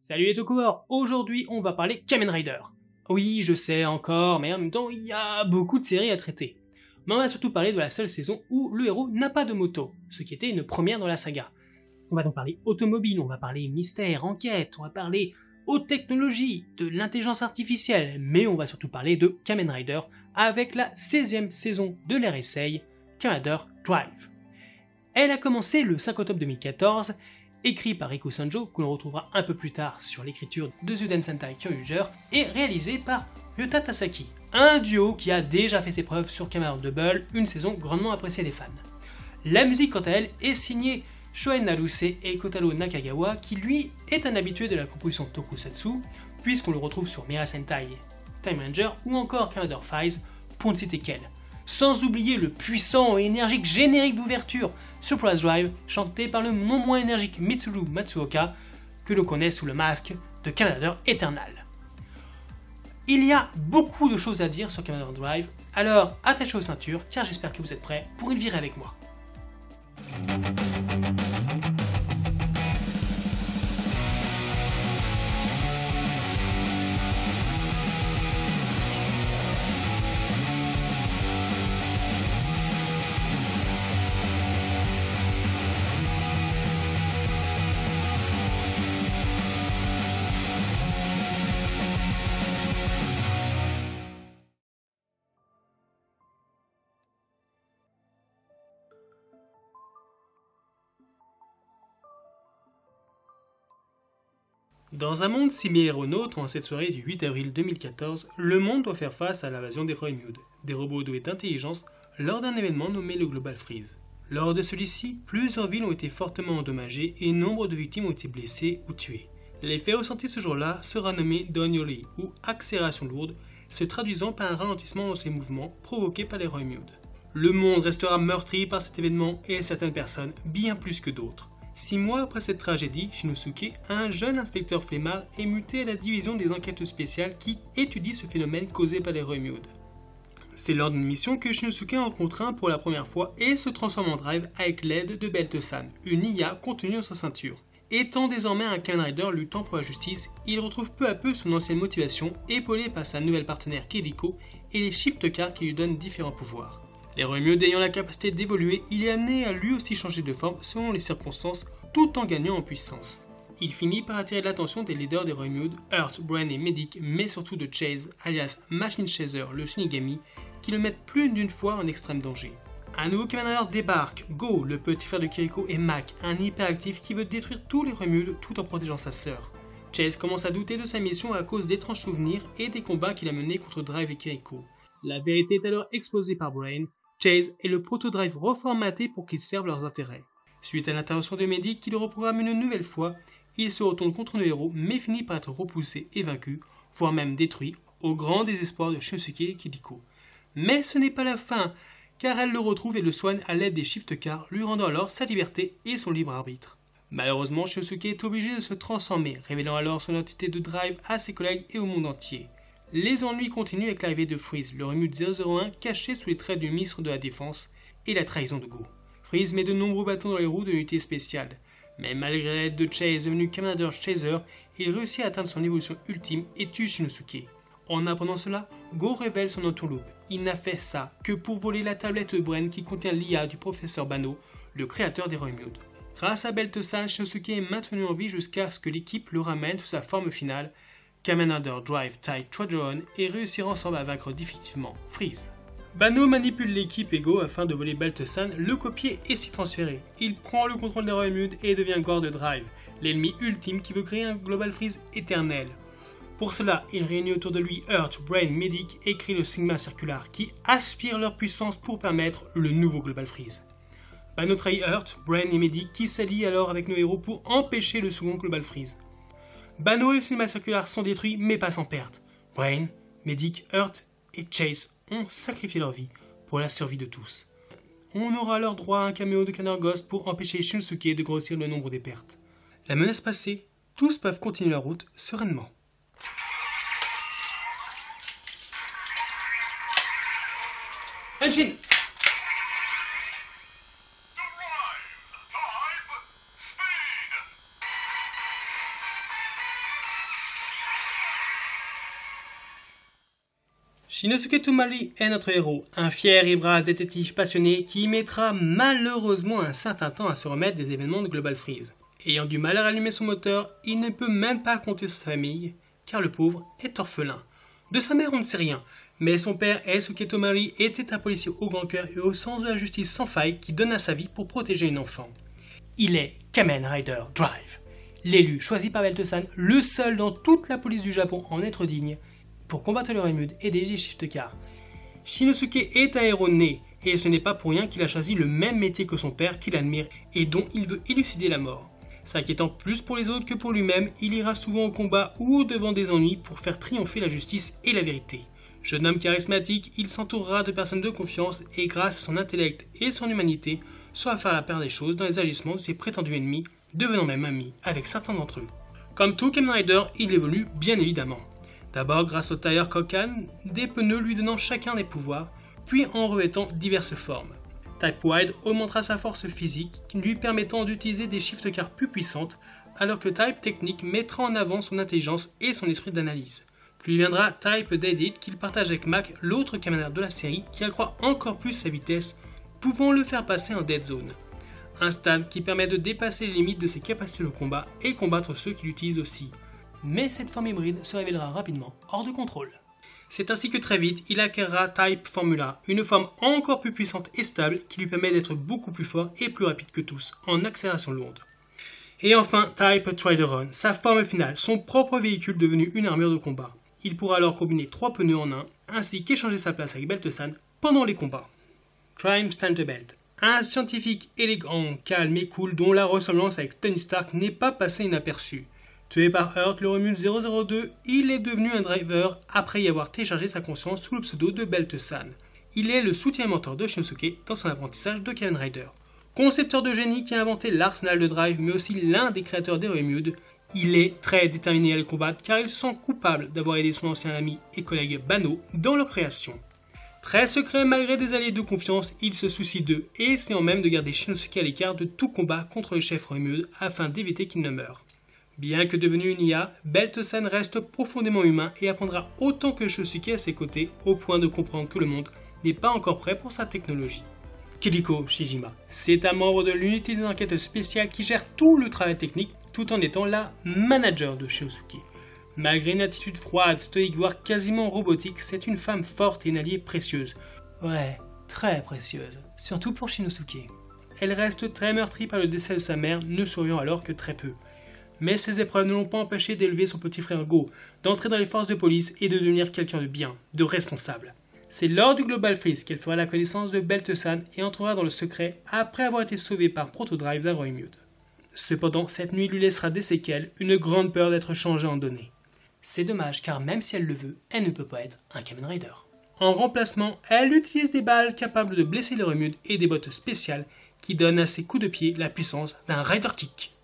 Salut les Tokuwars, aujourd'hui on va parler Kamen Rider. Oui, je sais encore, mais en même temps il y a beaucoup de séries à traiter. Mais on va surtout parler de la seule saison où le héros n'a pas de moto, ce qui était une première dans la saga. On va donc parler automobile, on va parler mystère, enquête, on va parler haute technologie, de l'intelligence artificielle, mais on va surtout parler de Kamen Rider avec la 16e saison de l'RSA, Kamen Rider Drive. Elle a commencé le 5 octobre 2014, écrit par Riku Sanjo, que l'on retrouvera un peu plus tard sur l'écriture de Zuden Sentai Kyoryuger, et réalisé par Ryota Tasaki, un duo qui a déjà fait ses preuves sur Kamen Rider Double, une saison grandement appréciée des fans. La musique, quant à elle, est signée Shoen Naruse et Kotaro Nakagawa, qui lui est un habitué de la composition tokusatsu, puisqu'on le retrouve sur Mira Sentai, Time Ranger ou encore Kamen Rider Files, pour ne citer qu'elle. Sans oublier le puissant et énergique générique d'ouverture Surprise Drive, chanté par le non moins énergique Mitsuru Matsuoka, que l'on connaît sous le masque de Kamen Rider Eternal. Il y a beaucoup de choses à dire sur Kamen Rider Drive, alors attachez aux ceintures car j'espère que vous êtes prêts pour une virée avec moi. Dans un monde similaire au nôtre, en cette soirée du 8 avril 2014, le monde doit faire face à l'invasion des Roimud, des robots doués d'intelligence, lors d'un événement nommé le Global Freeze. Lors de celui-ci, plusieurs villes ont été fortement endommagées et nombre de victimes ont été blessées ou tuées. L'effet ressenti ce jour-là sera nommé Donyori, ou accélération lourde, se traduisant par un ralentissement dans ses mouvements provoqué par les Roimud. Le monde restera meurtri par cet événement et certaines personnes bien plus que d'autres. 6 mois après cette tragédie, Shinosuke, un jeune inspecteur flemmard, est muté à la division des enquêtes spéciales qui étudie ce phénomène causé par les Roimud. C'est lors d'une mission que Shinosuke rencontre un pour la première fois et se transforme en Drive avec l'aide de Belt-san, une IA contenue dans sa ceinture. Étant désormais un Kamen Rider luttant pour la justice, il retrouve peu à peu son ancienne motivation, épaulé par sa nouvelle partenaire Kiriko et les Shift Cars qui lui donnent différents pouvoirs. Les Roimud ayant la capacité d'évoluer, il est amené à lui aussi changer de forme selon les circonstances, tout en gagnant en puissance. Il finit par attirer l'attention des leaders des Roimud, Earth, Brain et Medic, mais surtout de Chase, alias Machine Chaser, le Shinigami, qui le mettent plus d'une fois en extrême danger. Un nouveau Kamen Rider débarque, Go, le petit frère de Kiriko, et Mac, un hyperactif qui veut détruire tous les Roimud tout en protégeant sa sœur. Chase commence à douter de sa mission à cause d'étranges souvenirs et des combats qu'il a menés contre Drive et Kiriko. La vérité est alors exposée par Brain. Chase est le proto-drive reformaté pour qu'il serve leurs intérêts. Suite à l'intervention de Medic qui le reprogramme une nouvelle fois, il se retourne contre nos héros mais finit par être repoussé et vaincu, voire même détruit, au grand désespoir de Shinosuke et Kiriko. Mais ce n'est pas la fin, car elle le retrouve et le soigne à l'aide des Shift Cars, lui rendant alors sa liberté et son libre arbitre. Malheureusement, Shinosuke est obligé de se transformer, révélant alors son identité de Drive à ses collègues et au monde entier. Les ennuis continuent avec l'arrivée de Freeze, le Roimud 001 caché sous les traits du ministre de la Défense, et la trahison de Go. Freeze met de nombreux bâtons dans les roues de l'unité spéciale, mais malgré l'aide de Chase devenu Kamen Rider Chaser, il réussit à atteindre son évolution ultime et tue Shinosuke. En apprenant cela, Go révèle son entourloupe. Il n'a fait ça que pour voler la tablette Brain qui contient l'IA du professeur Banno, le créateur des Roimud. Grâce à Belt-san, Shinosuke est maintenu en vie jusqu'à ce que l'équipe le ramène sous sa forme finale, Kamen Rider Drive Tide Quadron, et réussir ensemble à vaincre définitivement Freeze. Banno manipule l'équipe Ego afin de voler Belt-san, le copier et s'y transférer. Il prend le contrôle des Roimud et devient God Drive, l'ennemi ultime qui veut créer un Global Freeze éternel. Pour cela, il réunit autour de lui Earth, Brain, Medic et crée le Sigma Circular qui aspire leur puissance pour permettre le nouveau Global Freeze. Banno trahit Earth, Brain et Medic qui s'allient alors avec nos héros pour empêcher le second Global Freeze. Banno et le Sigma Circular sont détruits mais pas sans perte. Brain, Medic, Earth et Chase ont sacrifié leur vie pour la survie de tous. On aura alors droit à un caméo de Canard Ghost pour empêcher Shinosuke de grossir le nombre des pertes. La menace passée, tous peuvent continuer leur route sereinement. Henshin! Shinosuke Tomari est notre héros, un fier et brave détective passionné qui mettra malheureusement un certain temps à se remettre des événements de Global Freeze. Ayant du mal à rallumer son moteur, il ne peut même pas compter sur sa famille, car le pauvre est orphelin. De sa mère on ne sait rien, mais son père, Eisuke Tomari, était un policier au grand cœur et au sens de la justice sans faille qui donna sa vie pour protéger une enfant. Il est Kamen Rider Drive, l'élu choisi par Belt-san, le seul dans toute la police du Japon en être digne, pour combattre le Remude et diriger Shift Car. Shinosuke est un héros né, et ce n'est pas pour rien qu'il a choisi le même métier que son père qu'il admire et dont il veut élucider la mort. S'inquiétant plus pour les autres que pour lui-même, il ira souvent au combat ou devant des ennuis pour faire triompher la justice et la vérité. Jeune homme charismatique, il s'entourera de personnes de confiance et grâce à son intellect et son humanité, saura faire la part des choses dans les agissements de ses prétendus ennemis, devenant même ami avec certains d'entre eux. Comme tout Kamen Rider, il évolue bien évidemment. D'abord grâce au Tire Kokan, des pneus lui donnant chacun des pouvoirs, puis en revêtant diverses formes. Type Wide augmentera sa force physique, lui permettant d'utiliser des shift cars plus puissantes, alors que Type Technique mettra en avant son intelligence et son esprit d'analyse. Puis viendra Type Deadit qu'il partage avec Mac, l'autre Kamen Rider de la série, qui accroît encore plus sa vitesse, pouvant le faire passer en Dead Zone. Un stade qui permet de dépasser les limites de ses capacités de combat et combattre ceux qui l'utilisent aussi. Mais cette forme hybride se révélera rapidement hors de contrôle. C'est ainsi que très vite, il acquérera Type Formula, une forme encore plus puissante et stable qui lui permet d'être beaucoup plus fort et plus rapide que tous, en accélération lourde. Et enfin, Type Trideron, sa forme finale, son propre véhicule devenu une armure de combat. Il pourra alors combiner 3 pneus en un, ainsi qu'échanger sa place avec Belt-san pendant les combats. Crime Belt, un scientifique élégant, calme et cool dont la ressemblance avec Tony Stark n'est pas passée inaperçue. Tué par Hurt, le Remude 002, il est devenu un driver après y avoir téléchargé sa conscience sous le pseudo de Belt-san. Il est le soutien mentor de Shinosuke dans son apprentissage de Kamen Rider. Concepteur de génie qui a inventé l'arsenal de drive mais aussi l'un des créateurs des Remude, il est très déterminé à le combattre car il se sent coupable d'avoir aidé son ancien ami et collègue Banno dans leur création. Très secret malgré des alliés de confiance, il se soucie d'eux et essayant même de garder Shinosuke à l'écart de tout combat contre le chef Remude afin d'éviter qu'il ne meure. Bien que devenu une IA, Belt-san reste profondément humain et apprendra autant que Shinosuke à ses côtés au point de comprendre que le monde n'est pas encore prêt pour sa technologie. Kiriko Shijima, c'est un membre de l'unité des enquêtes spéciales qui gère tout le travail technique tout en étant la manager de Shinosuke. Malgré une attitude froide, stoïque, voire quasiment robotique, c'est une femme forte et une alliée précieuse. Ouais, très précieuse, surtout pour Shinosuke. Elle reste très meurtrie par le décès de sa mère, ne souriant alors que très peu. Mais ces épreuves ne l'ont pas empêché d'élever son petit frère Go, d'entrer dans les forces de police et de devenir quelqu'un de bien, de responsable. C'est lors du Global Freeze qu'elle fera la connaissance de Belt-san et entrera dans le secret après avoir été sauvée par Protodrive d'un Remude. Cependant, cette nuit lui laissera des séquelles, une grande peur d'être changée en données. C'est dommage car même si elle le veut, elle ne peut pas être un Kamen Rider. En remplacement, elle utilise des balles capables de blesser les Remude et des bottes spéciales qui donnent à ses coups de pied la puissance d'un Rider Kick.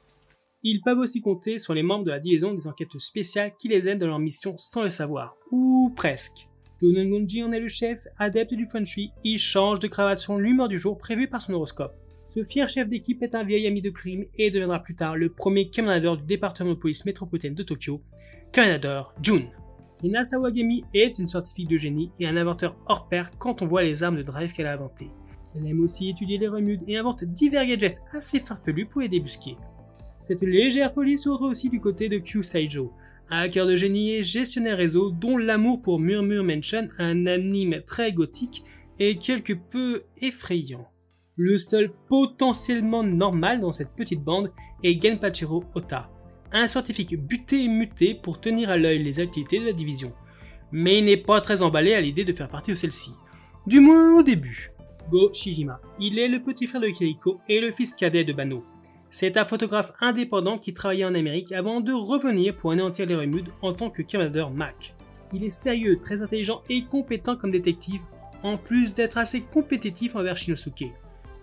Ils peuvent aussi compter sur les membres de la division des enquêtes spéciales qui les aident dans leur mission sans le savoir, ou presque. Donon Gonji en est le chef, adepte du feng shui, il change de cravate selon l'humeur du jour prévue par son horoscope. Ce fier chef d'équipe est un vieil ami de crime et deviendra plus tard le premier Kamen Rider du département de police métropolitaine de Tokyo, Kamen Rider Jun. Hina Sawagami est une scientifique de génie et un inventeur hors pair quand on voit les armes de drive qu'elle a inventées. Elle aime aussi étudier les Remudes et invente divers gadgets assez farfelus pour les débusquer. Cette légère folie se retrouve aussi du côté de Q Saijo, un hacker de génie et gestionnaire réseau dont l'amour pour Murmure Mansion, un anime très gothique, est quelque peu effrayant. Le seul potentiellement normal dans cette petite bande est Genpachiro Ota, un scientifique buté et muté pour tenir à l'œil les activités de la division. Mais il n'est pas très emballé à l'idée de faire partie de celle-ci, du moins au début. Go Shijima, il est le petit frère de Kiriko et le fils cadet de Banno. C'est un photographe indépendant qui travaillait en Amérique avant de revenir pour anéantir les Remudes en tant que Kamen Rider Mac. Il est sérieux, très intelligent et compétent comme détective, en plus d'être assez compétitif envers Shinosuke.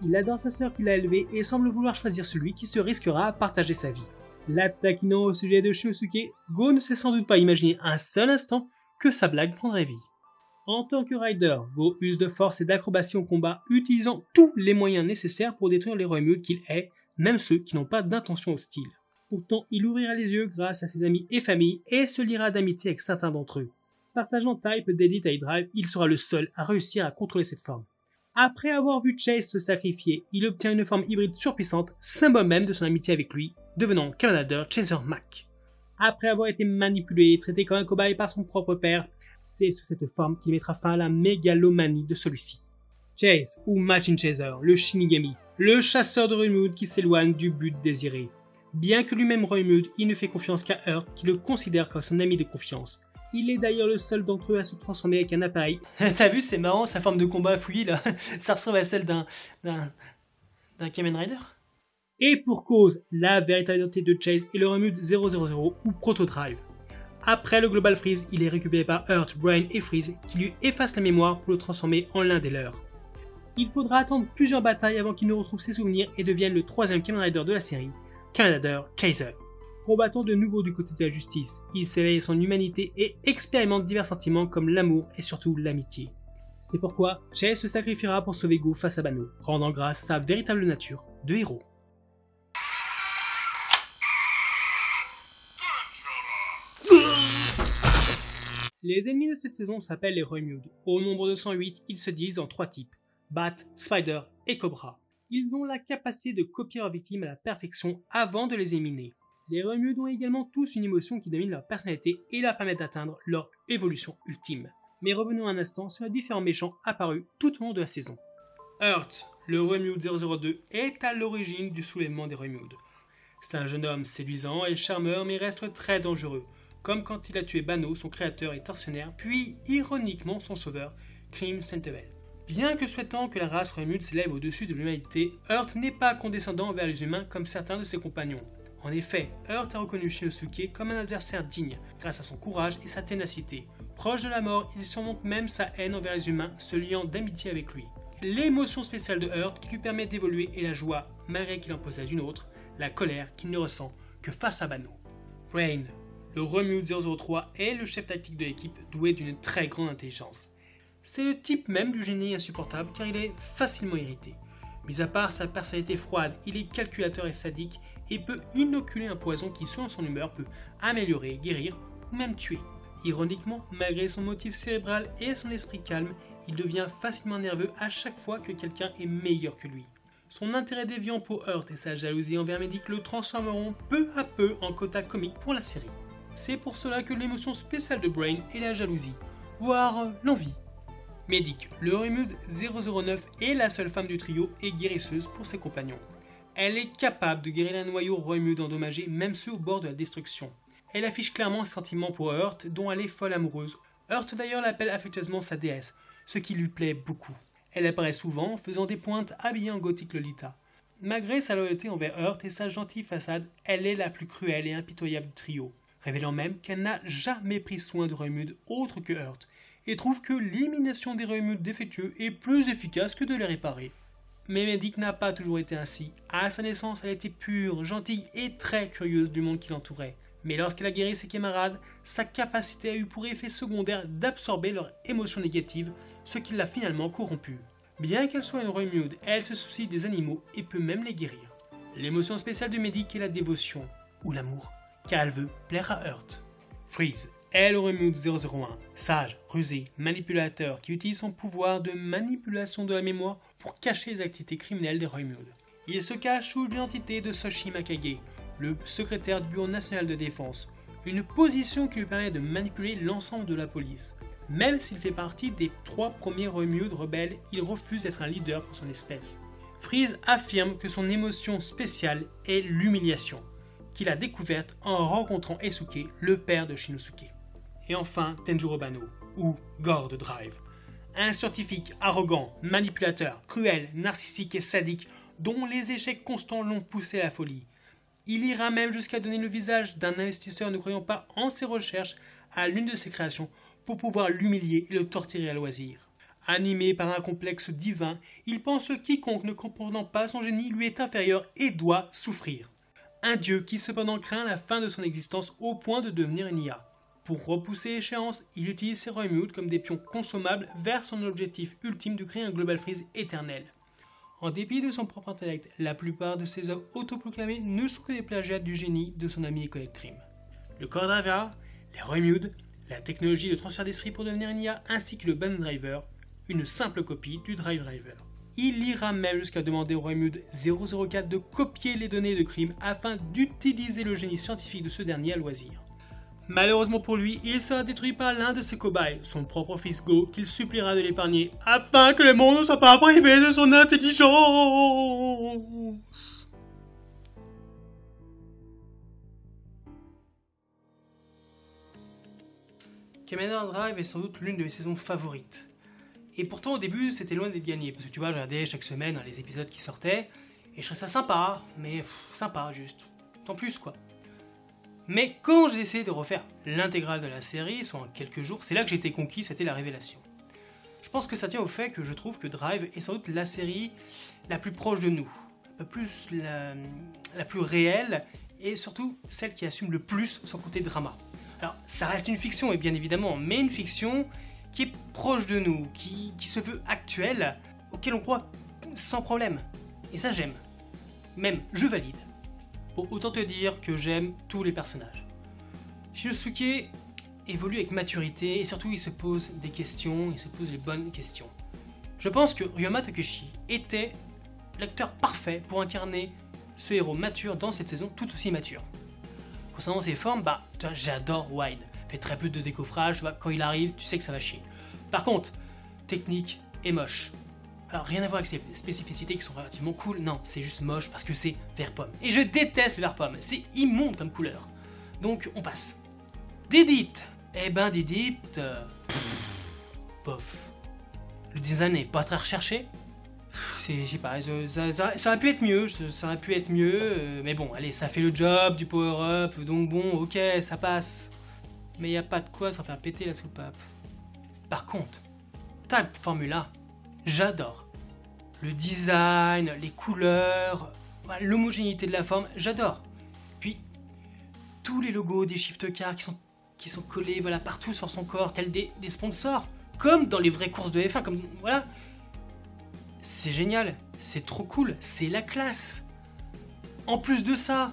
Il adore sa sœur qu'il a élevée et semble vouloir choisir celui qui se risquera à partager sa vie. L'attaquant au sujet de Shinosuke, Go ne s'est sans doute pas imaginé un seul instant que sa blague prendrait vie. En tant que rider, Go use de force et d'acrobatie au combat, utilisant tous les moyens nécessaires pour détruire les Remudes qu'il hait, même ceux qui n'ont pas d'intention hostile. Pourtant, il ouvrira les yeux grâce à ses amis et familles et se liera d'amitié avec certains d'entre eux. Partageant Type d'Edit et Drive, il sera le seul à réussir à contrôler cette forme. Après avoir vu Chase se sacrifier, il obtient une forme hybride surpuissante, symbole même de son amitié avec lui, devenant Commander Chaser Mac. Après avoir été manipulé et traité comme un cobaye par son propre père, c'est sous cette forme qu'il mettra fin à la mégalomanie de celui-ci. Chase, ou Machine Chaser, le Shinigami, le chasseur de Roymude qui s'éloigne du but désiré. Bien que lui-même Roymude, il ne fait confiance qu'à Earth qui le considère comme son ami de confiance. Il est d'ailleurs le seul d'entre eux à se transformer avec un appareil. T'as vu, c'est marrant, sa forme de combat fouillie là, ça ressemble à celle d'un Kamen Rider. Et pour cause, la véritable identité de Chase est le Roymude 000 ou Proto Drive. Après le Global Freeze, il est récupéré par Earth, Brain et Freeze qui lui effacent la mémoire pour le transformer en l'un des leurs. Il faudra attendre plusieurs batailles avant qu'il ne retrouve ses souvenirs et devienne le troisième Kamen Rider de la série, Kamen Rider Chaser. Combattant de nouveau du côté de la justice, il s'éveille son humanité et expérimente divers sentiments comme l'amour et surtout l'amitié. C'est pourquoi Chase se sacrifiera pour sauver Go face à Bano, rendant grâce à sa véritable nature de héros. Les ennemis de cette saison s'appellent les Roymude. Au nombre de 108, ils se divisent en 3 types, Bat, Spider et Cobra. Ils ont la capacité de copier leurs victimes à la perfection avant de les éliminer. Les Roymude ont également tous une émotion qui domine leur personnalité et leur permet d'atteindre leur évolution ultime. Mais revenons un instant sur les différents méchants apparus tout au long de la saison. Earth, le Roymude 002, est à l'origine du soulèvement des Roymude. C'est un jeune homme séduisant et charmeur mais reste très dangereux, comme quand il a tué Bano, son créateur et tortionnaire, puis ironiquement son sauveur, Cream Sentinel. Bien que souhaitant que la race Roymude s'élève au-dessus de l'humanité, Earth n'est pas condescendant envers les humains comme certains de ses compagnons. En effet, Earth a reconnu Shinosuke comme un adversaire digne, grâce à son courage et sa ténacité. Proche de la mort, il surmonte même sa haine envers les humains, se liant d'amitié avec lui. L'émotion spéciale de Earth qui lui permet d'évoluer est la joie, malgré qu'il en possède une autre, la colère qu'il ne ressent que face à Bano. Brain, le Roymude 003 est le chef tactique de l'équipe, doué d'une très grande intelligence. C'est le type même du génie insupportable car il est facilement irrité. Mis à part sa personnalité froide, il est calculateur et sadique et peut inoculer un poison qui, selon son humeur, peut améliorer, guérir ou même tuer. Ironiquement, malgré son motif cérébral et son esprit calme, il devient facilement nerveux à chaque fois que quelqu'un est meilleur que lui. Son intérêt déviant pour Earth et sa jalousie envers Medic le transformeront peu à peu en quota comique pour la série. C'est pour cela que l'émotion spéciale de Brain est la jalousie, voire l'envie. Medic, le Roymude 009 est la seule femme du trio et guérisseuse pour ses compagnons. Elle est capable de guérir un noyau Roymude endommagé, même ceux au bord de la destruction. Elle affiche clairement ses sentiments pour Earth, dont elle est folle amoureuse. Earth d'ailleurs l'appelle affectueusement sa déesse, ce qui lui plaît beaucoup. Elle apparaît souvent, faisant des pointes habillée en gothique Lolita. Malgré sa loyauté envers Earth et sa gentille façade, elle est la plus cruelle et impitoyable du trio, révélant même qu'elle n'a jamais pris soin de Roymude autre que Earth, et trouve que l'élimination des Roymude défectueux est plus efficace que de les réparer. Mais Medic n'a pas toujours été ainsi. À sa naissance, elle était pure, gentille et très curieuse du monde qui l'entourait. Mais lorsqu'elle a guéri ses camarades, sa capacité a eu pour effet secondaire d'absorber leurs émotions négatives, ce qui l'a finalement corrompue. Bien qu'elle soit une Roymude, elle se soucie des animaux et peut même les guérir. L'émotion spéciale de Medic est la dévotion, ou l'amour, car elle veut plaire à Earth. Freeze est le Roymude 001, sage, rusé, manipulateur, qui utilise son pouvoir de manipulation de la mémoire pour cacher les activités criminelles des Roymude. Il se cache sous l'identité de Soshi Makage, le secrétaire du Bureau national de défense, une position qui lui permet de manipuler l'ensemble de la police. Même s'il fait partie des 3 premiers Roymude rebelles, il refuse d'être un leader pour son espèce. Freeze affirme que son émotion spéciale est l'humiliation, qu'il a découverte en rencontrant Esuke, le père de Shinosuke. Et enfin, Tenjiro Bano, ou Gord Drive. Un scientifique arrogant, manipulateur, cruel, narcissique et sadique, dont les échecs constants l'ont poussé à la folie. Il ira même jusqu'à donner le visage d'un investisseur ne croyant pas en ses recherches à l'une de ses créations pour pouvoir l'humilier et le torturer à loisir. Animé par un complexe divin, il pense que quiconque ne comprenant pas son génie lui est inférieur et doit souffrir. Un dieu qui cependant craint la fin de son existence au point de devenir une IA. Pour repousser l'échéance, il utilise ses Roymude comme des pions consommables vers son objectif ultime de créer un Global Freeze éternel. En dépit de son propre intellect, la plupart de ses œuvres autoproclamées ne sont que des plagiats du génie de son ami et collègue Cream. Le Cordravia, les Roymude, la technologie de transfert d'esprit pour devenir une IA, ainsi que le Banner Driver, une simple copie du Drive Driver. Il ira même jusqu'à demander au Royaume 004 de copier les données de crime afin d'utiliser le génie scientifique de ce dernier à loisir. Malheureusement pour lui, il sera détruit par l'un de ses cobayes, son propre fils Go, qu'il suppliera de l'épargner afin que le monde ne soit pas privé de son intelligence. Kamen Rider Drive est sans doute l'une de mes saisons favorites. Et pourtant au début c'était loin d'être gagné, parce que tu vois, je regardais chaque semaine les épisodes qui sortaient, et je trouvais ça sympa, mais sympa juste, sans plus quoi. Mais quand j'ai essayé de refaire l'intégrale de la série, soit en quelques jours, c'est là que j'ai été conquis, c'était la révélation. Je pense que ça tient au fait que je trouve que Drive est sans doute la série la plus proche de nous, la plus réelle, et surtout celle qui assume le plus son côté drama. Alors ça reste une fiction, et bien évidemment, mais une fiction qui est proche de nous, qui se veut actuelle, auquel on croit sans problème. Et ça j'aime. Même, je valide. Bon, autant te dire que j'aime tous les personnages. Shinosuke évolue avec maturité et surtout il se pose des questions, il se pose les bonnes questions. Je pense que Ryoma Takeshi était l'acteur parfait pour incarner ce héros mature dans cette saison tout aussi mature. Concernant ses formes, j'adore Wide. Il fait très peu de décoffrage, quand il arrive, tu sais que ça va chier. Par contre, technique et moche. Alors rien à voir avec ses spécificités qui sont relativement cool, non, c'est juste moche parce que c'est vert pomme. Et je déteste le vert pomme, c'est immonde comme couleur. Donc on passe. Didit, Didit, bof. Le design n'est pas très recherché. Je sais pas, ça aurait pu être mieux, mais bon, allez, ça fait le job du power-up, donc bon, ok, ça passe. Mais y a pas de quoi s'en faire péter la soupape. Par contre, t'as le Formula. J'adore. Le design, les couleurs, l'homogénéité de la forme, j'adore. Puis, tous les logos des shift cars qui sont collés partout sur son corps, tels des sponsors, comme dans les vraies courses de F1, comme voilà. C'est génial, c'est trop cool, c'est la classe. En plus de ça,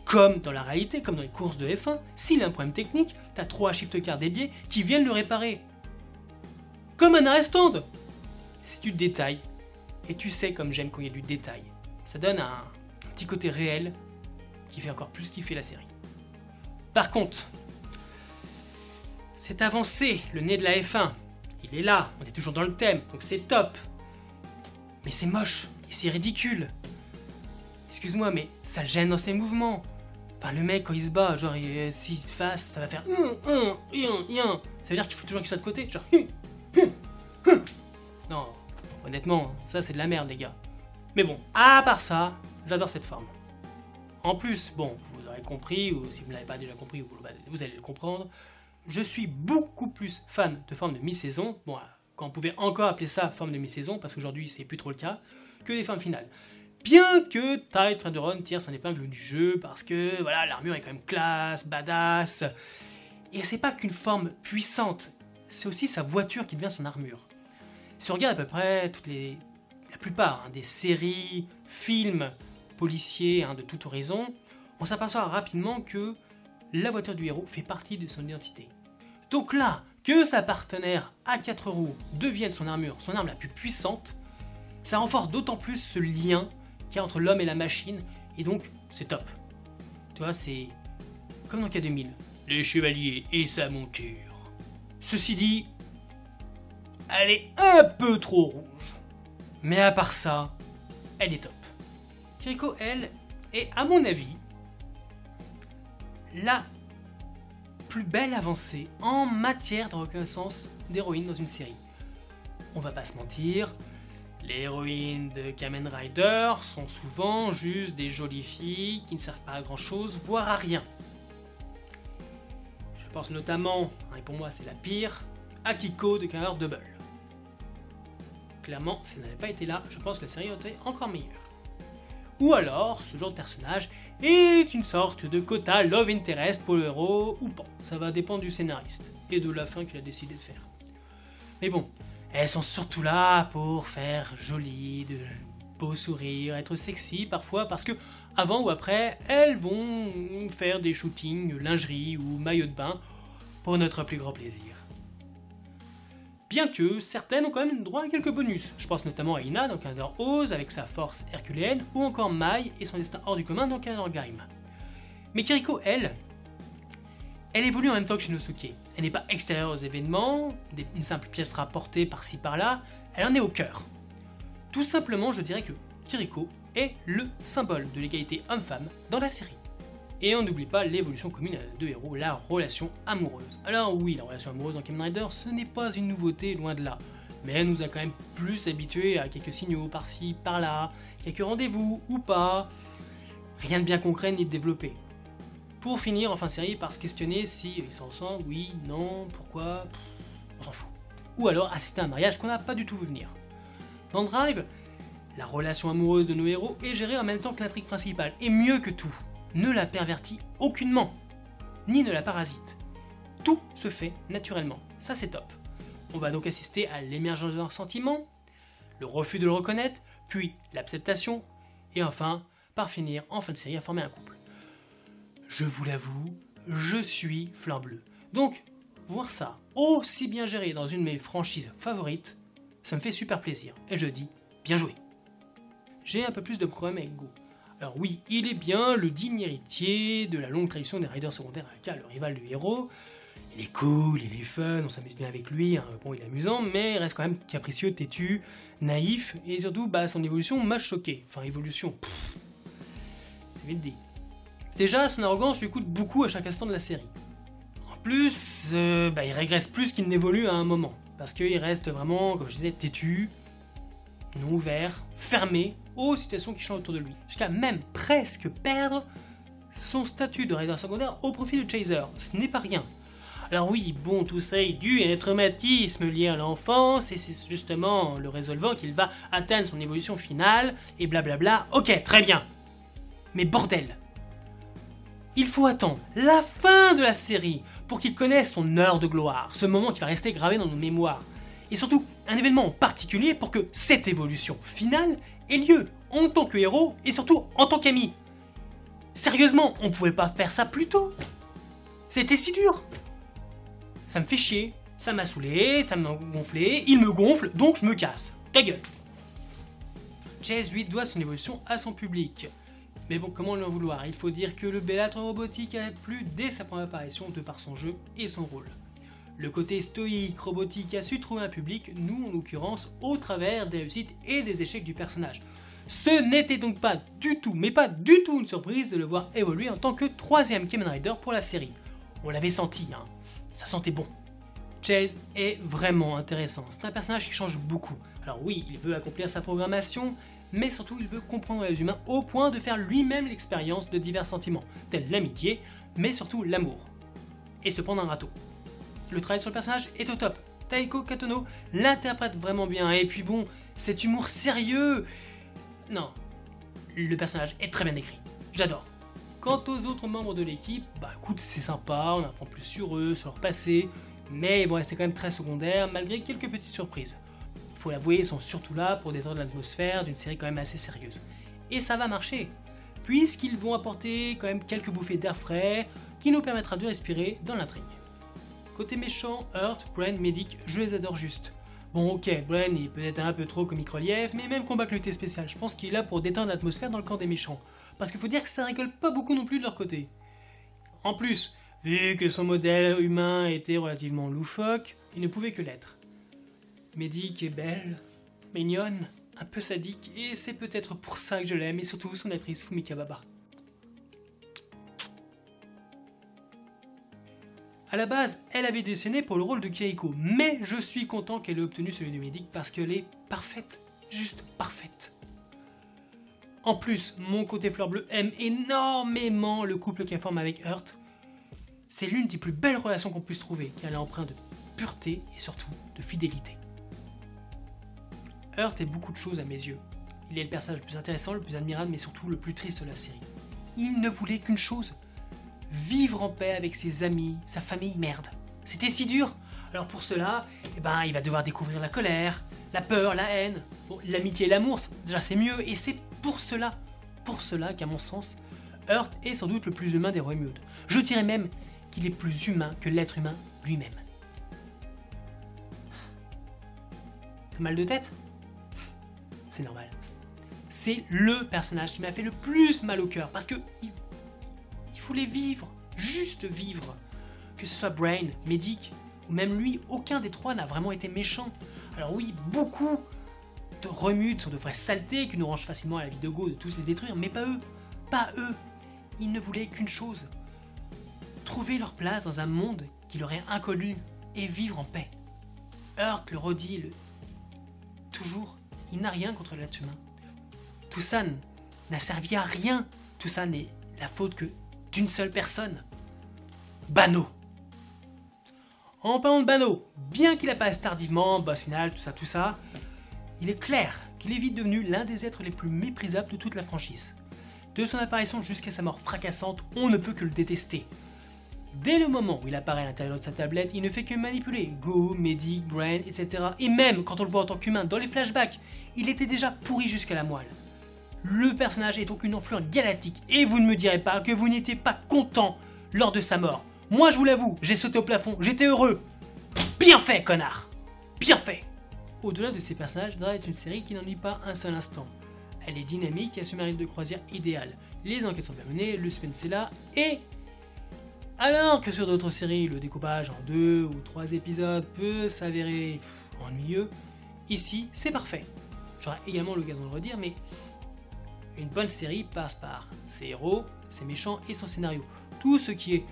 comme dans la réalité, comme dans les courses de F1, s'il a un problème technique, t'as 3 shift cars dédiés qui viennent le réparer. Comme un arrêt stand. C'est du détail, et tu sais comme j'aime quand il y a du détail. Ça donne un petit côté réel qui fait encore plus kiffer la série. Par contre, cette avancée, le nez de la F1, il est là, on est toujours dans le thème, donc c'est top. Mais c'est moche, et c'est ridicule. Excuse-moi, mais ça le gêne dans ses mouvements. Le mec, quand il se bat, genre, s'il fasse, ça va faire Ça veut dire qu'il faut toujours qu'il soit de côté, genre Non, honnêtement, ça c'est de la merde les gars. Mais bon, à part ça, j'adore cette forme. En plus, bon, vous l'aurez compris, ou si vous ne l'avez pas déjà compris, vous allez le comprendre, je suis beaucoup plus fan de formes de mi-saison, bon, quand on pouvait encore appeler ça forme de mi-saison, parce qu'aujourd'hui c'est plus trop le cas, que des formes finales. Bien que Tide Thunderon tire son épingle du jeu, parce que voilà, l'armure est quand même classe, badass, et c'est pas qu'une forme puissante, c'est aussi sa voiture qui devient son armure. Si on regarde à peu près la plupart des séries, films, policiers de tout horizon, on s'aperçoit rapidement que la voiture du héros fait partie de son identité. Donc là, que sa partenaire à 4 roues devienne son arme la plus puissante, ça renforce d'autant plus ce lien qu'il y a entre l'homme et la machine, et donc c'est top. Tu vois, c'est comme dans K2000, les chevaliers et sa monture. Ceci dit, elle est un peu trop rouge. Mais à part ça, elle est top. Kiriko, elle, est à mon avis la plus belle avancée en matière de reconnaissance d'héroïne dans une série. On va pas se mentir, les héroïnes de Kamen Rider sont souvent juste des jolies filles qui ne servent pas à grand chose, voire à rien. Je pense notamment, et pour moi c'est la pire, Akiko de Kamen Rider Double. Clairement, si elle n'avait pas été là, je pense que la série aurait été encore meilleure. Ou alors, ce genre de personnage est une sorte de quota love interest pour le héros, ou pas. Ça va dépendre du scénariste, et de la fin qu'il a décidé de faire. Mais bon, elles sont surtout là pour faire joli, de beaux sourires, être sexy parfois, parce que avant ou après, elles vont faire des shootings, lingerie ou maillot de bain, pour notre plus grand plaisir. Bien que certaines ont quand même droit à quelques bonus. Je pense notamment à Ina dans Kaiser Oz avec sa force herculéenne, ou encore Mai et son destin hors du commun dans Kaiser Gaim. Mais Kiriko, elle évolue en même temps que Shinosuke. Elle n'est pas extérieure aux événements, une simple pièce rapportée par-ci par-là, elle en est au cœur. Tout simplement, je dirais que Kiriko est le symbole de l'égalité homme-femme dans la série. Et on n'oublie pas l'évolution commune à deux héros, la relation amoureuse. Alors oui, la relation amoureuse dans Kamen Rider, ce n'est pas une nouveauté, loin de là. Mais elle nous a quand même plus habitués à quelques signaux par-ci, par-là, quelques rendez-vous ou pas. Rien de bien concret ni de développé. Pour finir en fin de série par se questionner si ils sont ensemble, oui, non, pourquoi, on s'en fout. Ou alors assister à un mariage qu'on n'a pas du tout vu venir. Dans Drive, la relation amoureuse de nos héros est gérée en même temps que l'intrigue principale, et mieux que tout, ne la pervertit aucunement, ni ne la parasite. Tout se fait naturellement, ça c'est top. On va donc assister à l'émergence de leurs sentiments, le refus de le reconnaître, puis l'acceptation, et enfin, par finir en fin de série à former un couple. Je vous l'avoue, je suis flanc bleu. Donc, voir ça aussi bien géré dans une de mes franchises favorites, ça me fait super plaisir, et je dis, bien joué. J'ai un peu plus de problème avec Go. Alors oui, il est bien le digne héritier de la longue tradition des riders secondaires aka le rival du héros. Il est cool, il est fun, on s'amuse bien avec lui, hein. Bon il est amusant, mais il reste quand même capricieux, têtu, naïf, et surtout son évolution m'a choqué. Enfin évolution, c'est vite dit. Déjà son arrogance lui coûte beaucoup à chaque instant de la série. En plus, il régresse plus qu'il n'évolue à un moment, parce qu'il reste vraiment, comme je disais, têtu, non ouvert, fermé aux situations qui changent autour de lui, jusqu'à même presque perdre son statut de rider secondaire au profit de Chaser. Ce n'est pas rien. Alors oui, bon, tout ça est dû à un traumatisme lié à l'enfance, et c'est justement le résolvant qu'il va atteindre son évolution finale, et blablabla, ok, très bien. Mais bordel, il faut attendre la fin de la série pour qu'il connaisse son heure de gloire, ce moment qui va rester gravé dans nos mémoires. Et surtout, un événement en particulier pour que cette évolution finale ait lieu en tant que héros et surtout en tant qu'ami. Sérieusement, on pouvait pas faire ça plus tôt? C'était si dur. Ça me fait chier, ça m'a saoulé, ça m'a gonflé, il me gonfle, donc je me casse. Ta gueule. Chase 8 doit son évolution à son public. Mais bon, comment lui en vouloir? Il faut dire que le Bellator robotique a plu dès sa première apparition de par son jeu et son rôle. Le côté stoïque, robotique a su trouver un public, nous en l'occurrence, au travers des réussites et des échecs du personnage. Ce n'était donc pas du tout, mais pas du tout une surprise de le voir évoluer en tant que troisième Kamen Rider pour la série. On l'avait senti, hein, ça sentait bon. Chase est vraiment intéressant, c'est un personnage qui change beaucoup. Alors oui, il veut accomplir sa programmation, mais surtout il veut comprendre les humains au point de faire lui-même l'expérience de divers sentiments, tels l'amitié, mais surtout l'amour. Et se prendre un râteau. Le travail sur le personnage est au top. Taiko Katono l'interprète vraiment bien. Et puis bon, cet humour sérieux... Non, le personnage est très bien écrit. J'adore. Quant aux autres membres de l'équipe, écoute, c'est sympa, on apprend plus sur eux, sur leur passé, mais ils vont rester quand même très secondaires, malgré quelques petites surprises. Faut l'avouer, ils sont surtout là pour détendre l'atmosphère d'une série quand même assez sérieuse. Et ça va marcher, puisqu'ils vont apporter quand même quelques bouffées d'air frais, qui nous permettra de respirer dans l'intrigue. Côté méchant, Hurt, Bren, Medic, je les adore juste. Bon ok, Bren il est peut-être un peu trop comique relief, mais même combat unité spécial, je pense qu'il est là pour détendre l'atmosphère dans le camp des méchants. Parce qu'il faut dire que ça rigole pas beaucoup non plus de leur côté. En plus, vu que son modèle humain était relativement loufoque, il ne pouvait que l'être. Medic est belle, mignonne, un peu sadique, et c'est peut-être pour ça que je l'aime, et surtout son actrice Fumika Baba. A la base, elle avait dessiné pour le rôle de Kiriko, mais je suis content qu'elle ait obtenu celui de Medic parce qu'elle est parfaite, juste parfaite. En plus, mon côté fleur bleue aime énormément le couple qu'elle forme avec Hurt. C'est l'une des plus belles relations qu'on puisse trouver, car elle est empreinte de pureté et surtout de fidélité. Hurt est beaucoup de choses à mes yeux. Il est le personnage le plus intéressant, le plus admirable, mais surtout le plus triste de la série. Il ne voulait qu'une chose, vivre en paix avec ses amis, sa famille, merde. C'était si dur. Alors pour cela, il va devoir découvrir la colère, la peur, la haine, l'amitié et l'amour, déjà c'est mieux, et c'est pour cela qu'à mon sens, Hurt est sans doute le plus humain des Roymude. Je dirais même qu'il est plus humain que l'être humain lui-même. T'as mal de tête? C'est normal. C'est le personnage qui m'a fait le plus mal au cœur, parce que il voulait vivre, juste vivre. Que ce soit Brain, Medic, ou même lui, aucun des trois n'a vraiment été méchant. Alors oui, beaucoup de Remudes sont de vraies saletés qui nous rangent facilement à la vie de Go de tous les détruire, mais pas eux. Pas eux. Ils ne voulaient qu'une chose. Trouver leur place dans un monde qui leur est inconnu et vivre en paix. Hurt le redit toujours, il n'a rien contre l'être humain. Tout ça n'a servi à rien. Tout ça n'est la faute que d'une seule personne. Banno. En parlant de Banno, bien qu'il apparaisse tardivement, boss final, tout ça, il est clair qu'il est vite devenu l'un des êtres les plus méprisables de toute la franchise. De son apparition jusqu'à sa mort fracassante, on ne peut que le détester. Dès le moment où il apparaît à l'intérieur de sa tablette, il ne fait que manipuler Go, Medic, Brain, etc. Et même quand on le voit en tant qu'humain dans les flashbacks, il était déjà pourri jusqu'à la moelle. Le personnage est donc une enflure galactique, et vous ne me direz pas que vous n'étiez pas content lors de sa mort. Moi je vous l'avoue, j'ai sauté au plafond, j'étais heureux. Bien fait, connard. Bien fait. Au-delà de ces personnages, Drive est une série qui n'ennuie pas un seul instant. Elle est dynamique et a ce mérite de croisière idéal. Les enquêtes sont bien menées, le suspense est là, et... alors que sur d'autres séries, le découpage en 2 ou 3 épisodes peut s'avérer ennuyeux, ici, c'est parfait. J'aurai également l'occasion de le redire, mais une bonne série passe par ses héros, ses méchants et son scénario. Tout ce qui est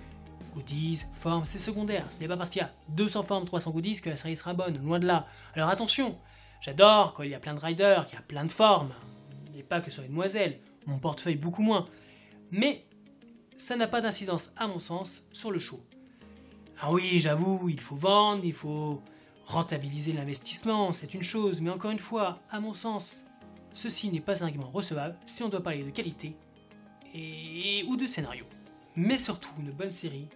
goodies, formes, c'est secondaire. Ce n'est pas parce qu'il y a 200 formes, 300 goodies que la série sera bonne, loin de là. Alors attention, j'adore quand il y a plein de riders, qu'il y a plein de formes, et pas que sur les demoiselles, mon portefeuille beaucoup moins. Mais ça n'a pas d'incidence, à mon sens, sur le show. Ah oui, j'avoue, il faut vendre, il faut rentabiliser l'investissement, c'est une chose, mais encore une fois, à mon sens, ceci n'est pas un argument recevable si on doit parler de qualité ou de scénario. Mais surtout, une bonne série,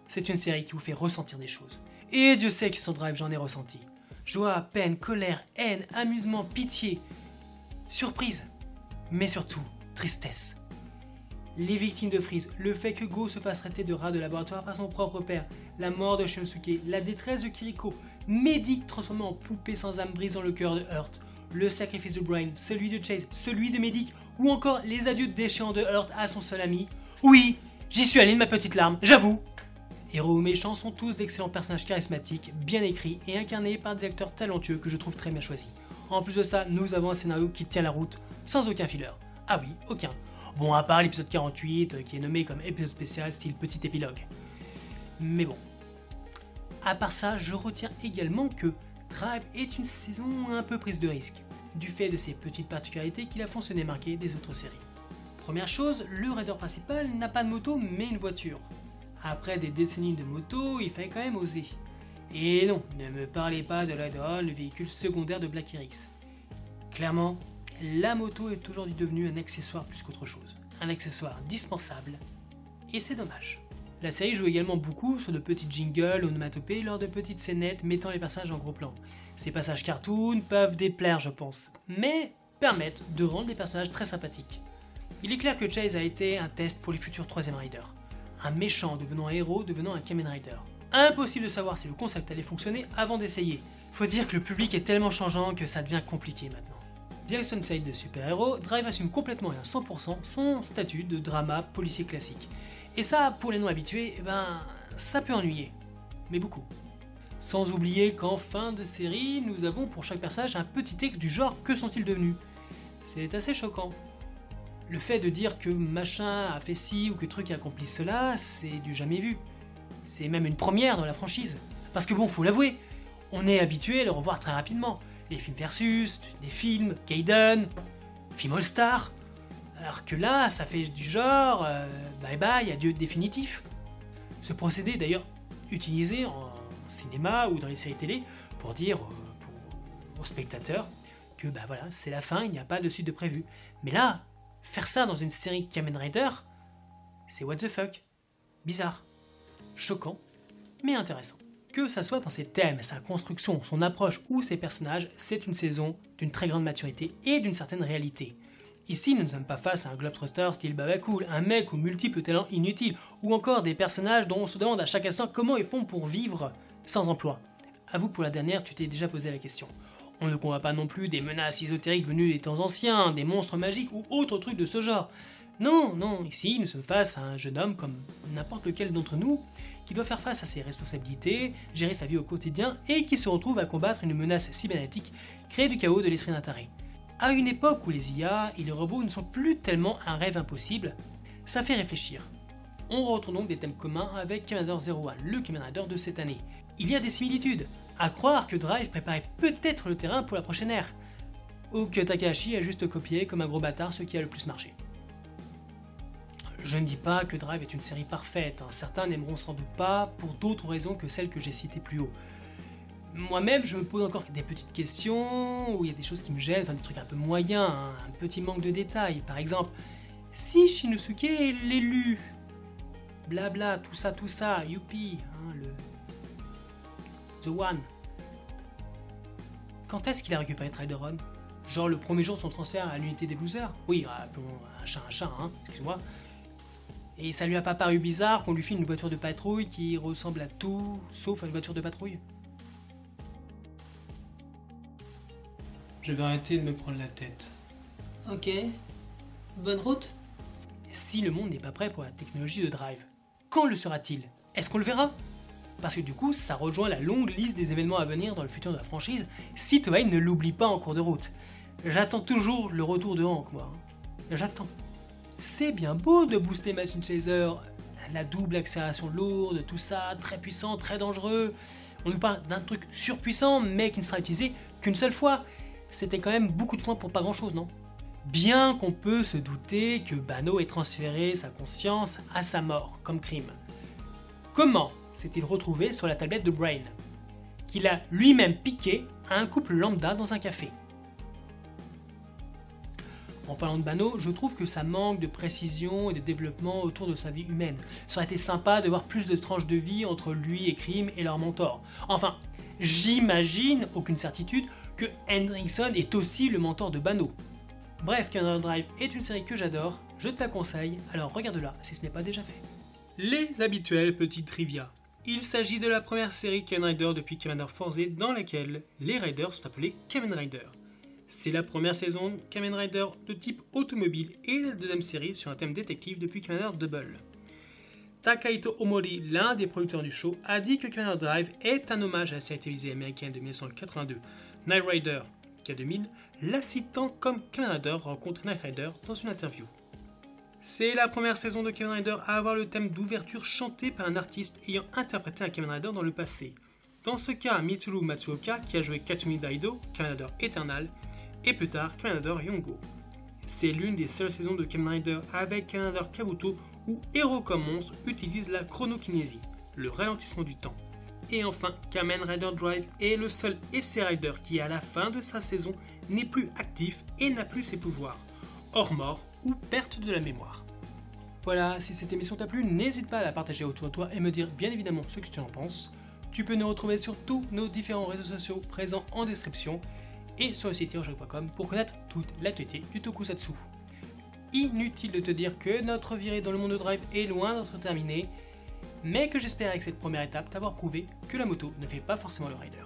c'est une série qui vous fait ressentir des choses. Et Dieu sait que sur Drive, j'en ai ressenti. Joie, peine, colère, haine, amusement, pitié, surprise, mais surtout, tristesse. Les victimes de Freeze, le fait que Go se fasse traiter de rat de laboratoire par son propre père, la mort de Shunsuke, la détresse de Kiriko, Medic transformé en poupée sans âme brisant le cœur de Hurt, le sacrifice de Brain, celui de Chase, celui de Medic, ou encore les adieux déchirants de Hurt à son seul ami. Oui, j'y suis allé de ma petite larme, j'avoue. Héros ou méchants sont tous d'excellents personnages charismatiques, bien écrits et incarnés par des acteurs talentueux que je trouve très bien choisis. En plus de ça, nous avons un scénario qui tient la route, sans aucun filler. Ah oui, aucun. Bon, à part l'épisode 48, qui est nommé comme épisode spécial, style petit épilogue. Mais bon. À part ça, je retiens également que Drive est une saison un peu prise de risque, du fait de ses petites particularités qui la font se démarquer des autres séries. Première chose, le raider principal n'a pas de moto mais une voiture. Après des décennies de moto, il fallait quand même oser. Et non, ne me parlez pas de l'Idol, le véhicule secondaire de Black Irix. Clairement, la moto est aujourd'hui devenue un accessoire plus qu'autre chose. Un accessoire dispensable, et c'est dommage. La série joue également beaucoup sur de petits jingles onomatopées lors de petites scénettes mettant les personnages en gros plan. Ces passages cartoon peuvent déplaire je pense, mais permettent de rendre les personnages très sympathiques. Il est clair que Chase a été un test pour les futurs 3e Riders. Un méchant devenant un héros, devenant un Kamen Rider. Impossible de savoir si le concept allait fonctionner avant d'essayer. Faut dire que le public est tellement changeant que ça devient compliqué maintenant. Bien que son side de super-héros, Drive assume complètement et à 100% son statut de drama policier classique. Et ça, pour les non-habitués, ça peut ennuyer. Mais beaucoup. Sans oublier qu'en fin de série, nous avons pour chaque personnage un petit texte du genre « Que sont-ils devenus ?» C'est assez choquant. Le fait de dire que machin a fait ci ou que truc a accompli cela, c'est du jamais vu. C'est même une première dans la franchise. Parce que bon, faut l'avouer, on est habitué à le revoir très rapidement. Les films versus, des films, Gaiden, film All-Star. Alors que là, ça fait du genre bye bye, adieu définitif. Ce procédé est d'ailleurs utilisé en cinéma ou dans les séries télé pour dire aux spectateurs que voilà, c'est la fin, il n'y a pas de suite de prévu. Mais là, faire ça dans une série Kamen Rider, c'est what the fuck. Bizarre. Choquant, mais intéressant. Que ça soit dans ses thèmes, sa construction, son approche ou ses personnages, c'est une saison d'une très grande maturité et d'une certaine réalité. Ici, nous ne sommes pas face à un globetrotter style Babacool, un mec aux multiples talents inutiles, ou encore des personnages dont on se demande à chaque instant comment ils font pour vivre sans emploi. Avoue, pour la dernière, tu t'es déjà posé la question. On ne combat pas non plus des menaces ésotériques venues des temps anciens, des monstres magiques ou autres trucs de ce genre. Non, non, ici, nous sommes face à un jeune homme comme n'importe lequel d'entre nous, qui doit faire face à ses responsabilités, gérer sa vie au quotidien, et qui se retrouve à combattre une menace cybernétique, créer du chaos de l'esprit d'un taré. À une époque où les IA et les robots ne sont plus tellement un rêve impossible, ça fait réfléchir. On retrouve donc des thèmes communs avec Kamen Rider Zero One, le Kamen Rider de cette année. Il y a des similitudes, à croire que Drive préparait peut-être le terrain pour la prochaine ère, ou que Takahashi a juste copié comme un gros bâtard ce qui a le plus marché. Je ne dis pas que Drive est une série parfaite, certains n'aimeront sans doute pas pour d'autres raisons que celles que j'ai citées plus haut. Moi-même, je me pose encore des petites questions, où il y a des choses qui me gênent, des trucs un peu moyens, un petit manque de détails. Par exemple, si Shinosuke est l'élu, blabla, tout ça, youpi, The One. Quand est-ce qu'il a récupéré Trideron? Genre le premier jour de son transfert à l'unité des losers? Oui, appelons un chat, excuse-moi. Et ça lui a pas paru bizarre qu'on lui file une voiture de patrouille qui ressemble à tout, sauf à une voiture de patrouille? Je vais arrêter de me prendre la tête. Ok. Bonne route. Si le monde n'est pas prêt pour la technologie de Drive, quand le sera-t-il? Est-ce qu'on le verra? Parce que du coup, ça rejoint la longue liste des événements à venir dans le futur de la franchise, si Toei ne l'oublie pas en cours de route. J'attends toujours le retour de Hank, moi. J'attends. C'est bien beau de booster Machine Chaser, la double accélération lourde, tout ça, très puissant, très dangereux. On nous parle d'un truc surpuissant, mais qui ne sera utilisé qu'une seule fois. C'était quand même beaucoup de fois pour pas grand chose, non? Bien qu'on peut se douter que Banno ait transféré sa conscience à sa mort, comme crime. Comment s'est-il retrouvé sur la tablette de Brain, qu'il a lui-même piqué à un couple lambda dans un café? En parlant de Banno, je trouve que ça manque de précision et de développement autour de sa vie humaine. Ça aurait été sympa de voir plus de tranches de vie entre lui et Crime et leur mentor. Enfin, j'imagine, aucune certitude, que Hendrickson est aussi le mentor de Banno. Bref, Kamen Rider Drive est une série que j'adore, je te la conseille, alors regarde-la si ce n'est pas déjà fait. Les habituels petits trivia. Il s'agit de la première série Kamen Rider depuis Kamen Rider Force dans laquelle les Riders sont appelés Kamen Rider. C'est la première saison Kamen Rider de type automobile et la deuxième série sur un thème détective depuis Kamen Rider Double. Takahito Omori, l'un des producteurs du show, a dit que Kamen Rider Drive est un hommage à la série télévisée américaine de 1982, Knight Rider, qui a 2000, la citant comme Kamen Rider rencontre Knight Rider dans une interview. C'est la première saison de Kamen Rider à avoir le thème d'ouverture chanté par un artiste ayant interprété un Kamen Rider dans le passé. Dans ce cas, Mitsuru Matsuoka, qui a joué Katsumi Daido, Kamen Rider Eternal, et plus tard Kamen Rider Yongo. C'est l'une des seules saisons de Kamen Rider avec Kamen Rider Kabuto où Héros comme monstre utilise la chronokinésie, le ralentissement du temps. Et enfin, Kamen Rider Drive est le seul SC Rider qui à la fin de sa saison n'est plus actif et n'a plus ses pouvoirs, hors mort ou perte de la mémoire. Voilà, si cette émission t'a plu, n'hésite pas à la partager autour de toi et me dire bien évidemment ce que tu en penses. Tu peux nous retrouver sur tous nos différents réseaux sociaux présents en description et sur le site heroshop.com pour connaître toute l'actualité du tokusatsu. Inutile de te dire que notre virée dans le monde de Drive est loin d'être terminée, mais que j'espère avec cette première étape t'avoir prouvé que la moto ne fait pas forcément le rider.